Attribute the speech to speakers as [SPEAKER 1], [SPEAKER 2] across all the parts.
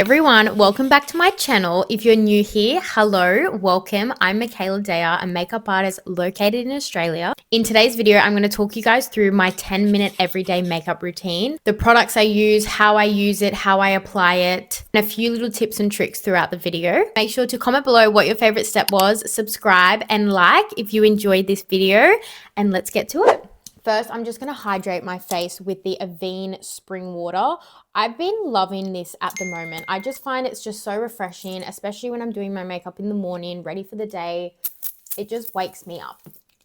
[SPEAKER 1] Everyone, welcome back to my channel. If you're new here, hello, welcome. I'm Michaela Daya, a makeup artist located in Australia. In today's video, I'm going to talk you guys through my 10-minute everyday makeup routine, the products I use, how I use it, how I apply it, and a few little tips and tricks throughout the video. Make sure to comment below what your favorite step was, subscribe and like if you enjoyed this video, and let's get to it. First, I'm just going to hydrate my face with the Avène spring water. I've been loving this at the moment. I just find it's just so refreshing, especially when I'm doing my makeup in the morning, ready for the day. It just wakes me up.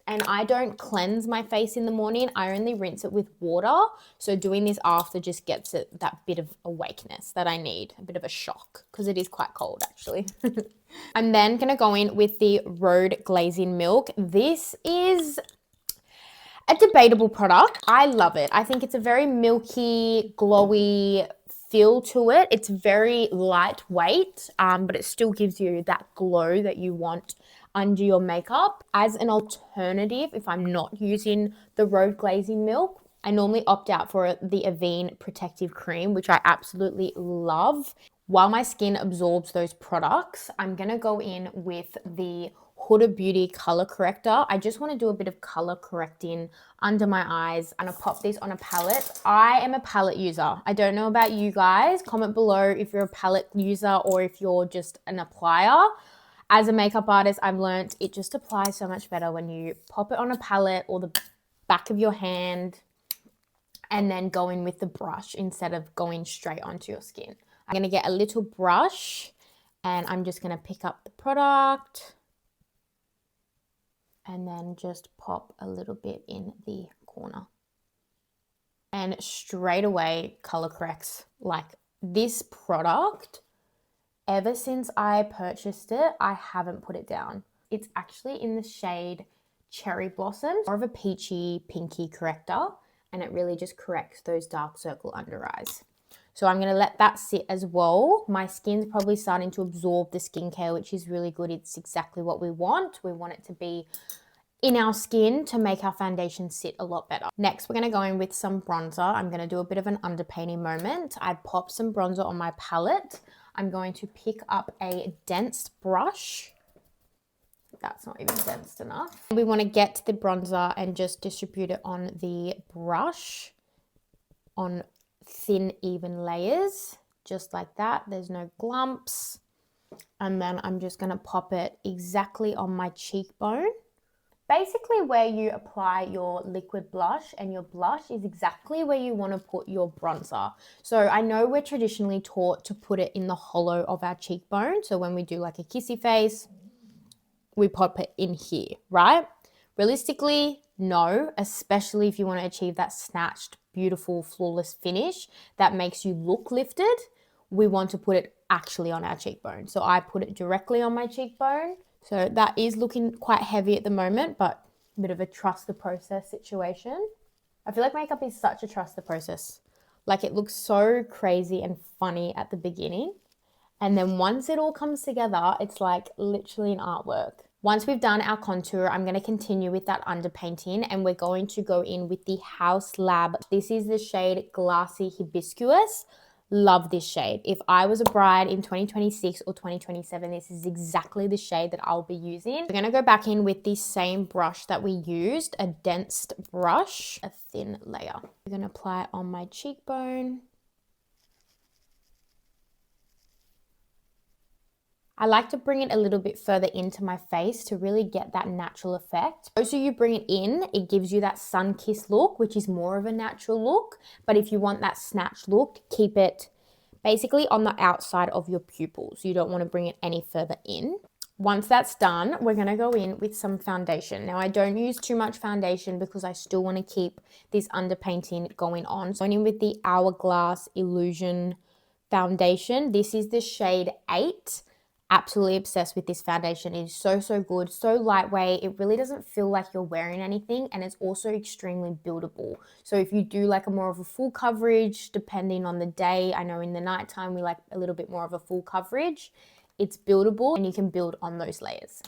[SPEAKER 1] And I don't cleanse my face in the morning. I only rinse it with water. So doing this after just gets it that bit of awakeness that I need, a bit of a shock, because it is quite cold actually. I'm then going to go in with the Rhode Glazing Milk. This is a debatable product. I love it. I think it's a very milky, glowy feel to it. It's very lightweight, but it still gives you that glow that you want under your makeup. As an alternative, if I'm not using the Rhode Glazing Milk, I normally opt out for the Avène Protective Cream, which I absolutely love. While my skin absorbs those products, I'm going to go in with the Huda Beauty Color Corrector. I just want to do a bit of color correcting under my eyes. I'm going to pop this on a palette. I am a palette user. I don't know about you guys. Comment below if you're a palette user or if you're just an applier. As a makeup artist, I've learned it just applies so much better when you pop it on a palette or the back of your hand and then go in with the brush instead of going straight onto your skin. I'm going to get a little brush and I'm just going to pick up the product and then just pop a little bit in the corner. And straight away, color corrects. Like this product, ever since I purchased it, I haven't put it down. It's actually in the shade Cherry Blossom, more of a peachy, pinky corrector, and it really just corrects those dark circle under eyes. So I'm going to let that sit as well. My skin's probably starting to absorb the skincare, which is really good. It's exactly what we want. We want it to be in our skin to make our foundation sit a lot better. Next, we're going to go in with some bronzer. I'm going to do a bit of an underpainting moment. I pop some bronzer on my palette. I'm going to pick up a dense brush. That's not even dense enough. We want to get the bronzer and just distribute it on the brush on thin, even layers, just like that. There's no glumps. And then I'm just going to pop it exactly on my cheekbone. Basically where you apply your liquid blush and your blush is exactly where you want to put your bronzer. So I know we're traditionally taught to put it in the hollow of our cheekbone. So when we do like a kissy face, we pop it in here, right? Realistically, no, especially if you want to achieve that snatched, beautiful, flawless finish that makes you look lifted. We want to put it actually on our cheekbone. So I put it directly on my cheekbone. So that is looking quite heavy at the moment, but a bit of a trust the process situation. I feel like makeup is such a trust the process. Like it looks so crazy and funny at the beginning. And then once it all comes together, it's like literally an artwork. Once we've done our contour, I'm going to continue with that underpainting and we're going to go in with the Haus Lab. This is the shade Glassy Hibiscus. Love this shade. If I was a bride in 2026 or 2027, this is exactly the shade that I'll be using. We're going to go back in with the same brush that we used, a dense brush, a thin layer. I'm going to apply it on my cheekbone. I like to bring it a little bit further into my face to really get that natural effect. So you bring it in, it gives you that sun-kissed look, which is more of a natural look. But if you want that snatched look, keep it basically on the outside of your pupils. You don't want to bring it any further in. Once that's done, we're going to go in with some foundation. Now, I don't use too much foundation because I still want to keep this underpainting going on. So I'm in with the Hourglass Illusion foundation. This is the shade 8. Absolutely obsessed with this foundation. It is so good, so lightweight. It really doesn't feel like you're wearing anything, and it's also extremely buildable. So if you do like a more of a full coverage, depending on the day, I know in the nighttime we like a little bit more of a full coverage, it's buildable and you can build on those layers.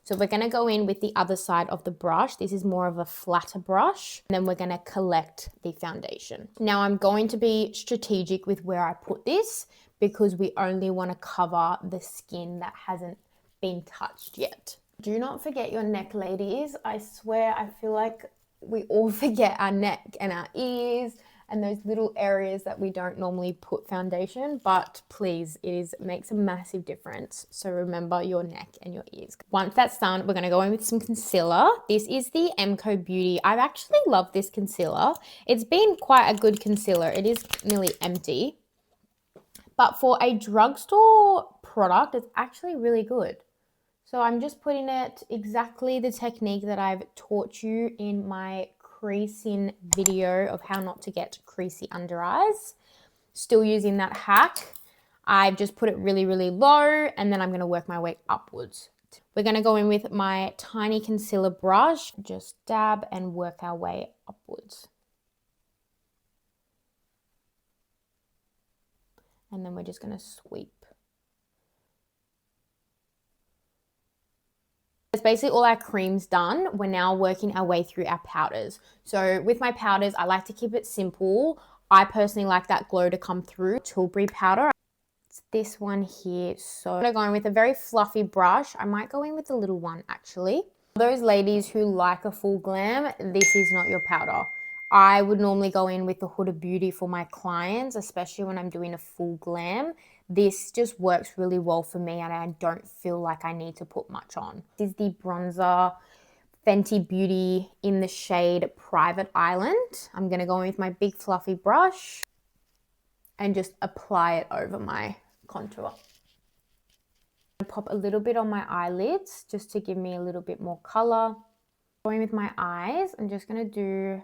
[SPEAKER 1] So we're going to go in with the other side of the brush. This is more of a flatter brush. And then we're going to collect the foundation. Now I'm going to be strategic with where I put this because we only want to cover the skin that hasn't been touched yet. Do not forget your neck, ladies. I swear, I feel like we all forget our neck and our ears and those little areas that we don't normally put foundation, but please, makes a massive difference. So remember your neck and your ears. Once that's done, we're gonna go in with some concealer. This is the MCoBeauty. I've actually loved this concealer. It's been quite a good concealer. It is nearly empty, but for a drugstore product, it's actually really good. So I'm just putting it exactly the technique that I've taught you in my creasing video of how not to get creasy under eyes. Still using that hack. I've just put it really, really low, and then I'm going to work my way upwards. We're going to go in with my tiny concealer brush, just dab and work our way upwards. And then we're just going to sweep. That's basically all our creams done. We're now working our way through our powders. So with my powders, I like to keep it simple. I personally like that glow to come through. Tilbury powder. It's this one here. So I'm going with a very fluffy brush. I might go in with a little one actually. Those ladies who like a full glam, this is not your powder. I would normally go in with the Huda Beauty for my clients, especially when I'm doing a full glam. This just works really well for me and I don't feel like I need to put much on. This is the bronzer Fenty Beauty in the shade Private Island. I'm going to go in with my big fluffy brush and just apply it over my contour. I'm pop a little bit on my eyelids just to give me a little bit more color. Going with my eyes, I'm just going to do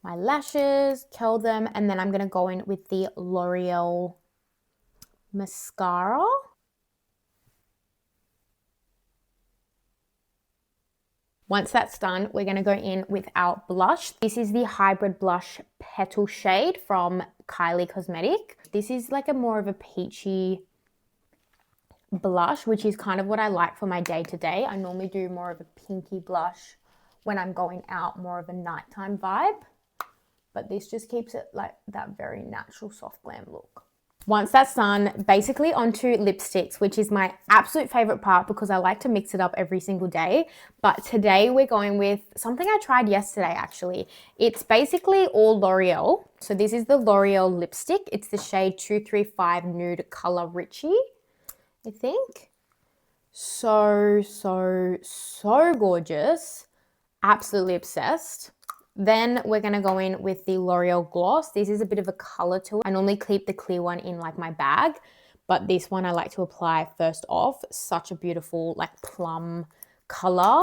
[SPEAKER 1] my lashes, curl them, and then I'm going to go in with the L'Oreal mascara. Once that's done, we're going to go in with our blush. This is the hybrid blush Petal shade from Kylie Cosmetic. This is like a more of a peachy blush, which is kind of what I like for my day-to-day. I normally do more of a pinky blush when I'm going out, more of a nighttime vibe. But this just keeps it like that very natural soft glam look. Once that's done, basically onto lipsticks, which is my absolute favorite part because I like to mix it up every single day. But today we're going with something I tried yesterday actually. It's basically all L'Oreal. So this is the L'Oreal lipstick. It's the shade 235 Nude Color Riche, I think. So gorgeous. Absolutely obsessed. Then we're going to go in with the L'Oreal Gloss. This is a bit of a color to it. I normally keep the clear one in like my bag, but this one I like to apply first off. Such a beautiful like plum color,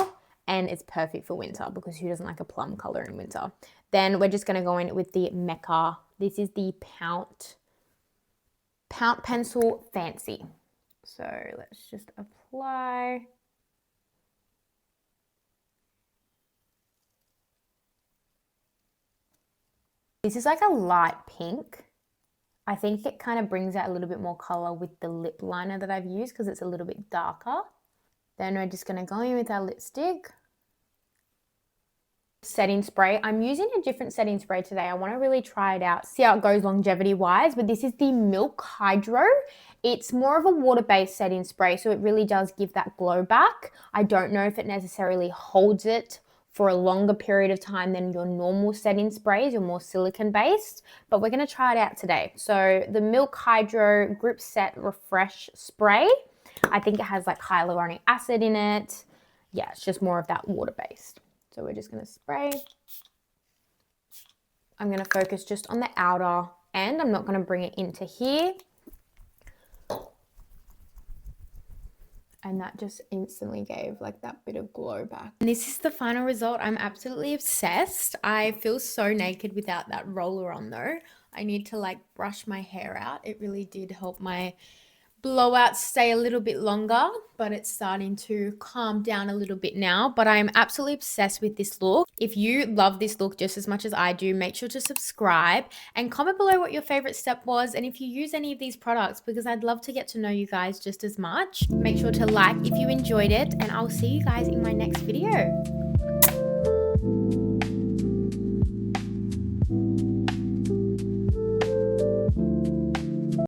[SPEAKER 1] and it's perfect for winter because who doesn't like a plum color in winter? Then we're just going to go in with the Mecca. This is the Pout Pencil Fancy. So let's just apply. This is like a light pink. I think it kind of brings out a little bit more color with the lip liner that I've used because it's a little bit darker. Then we're just going to go in with our lipstick. Setting spray. I'm using a different setting spray today. I want to really try it out, see how it goes longevity wise, but this is the Milk Hydro. It's more of a water-based setting spray, so it really does give that glow back. I don't know if it necessarily holds it for a longer period of time than your normal setting sprays, your more silicone based, but we're going to try it out today. So the Milk Hydro Grip Set Refresh Spray, I think it has like hyaluronic acid in it. Yeah, it's just more of that water based. So we're just going to spray. I'm going to focus just on the outer end. I'm not going to bring it into here. And that just instantly gave like that bit of glow back. And this is the final result. I'm absolutely obsessed. I feel so naked without that roller on though. I need to like brush my hair out. It really did help my blowout stay a little bit longer, but it's starting to calm down a little bit now. But I'm absolutely obsessed with this look. If you love this look just as much as I do, make sure to subscribe and comment below what your favorite step was and if you use any of these products, because I'd love to get to know you guys just as much. Make sure to like if you enjoyed it, and I'll see you guys in my next video.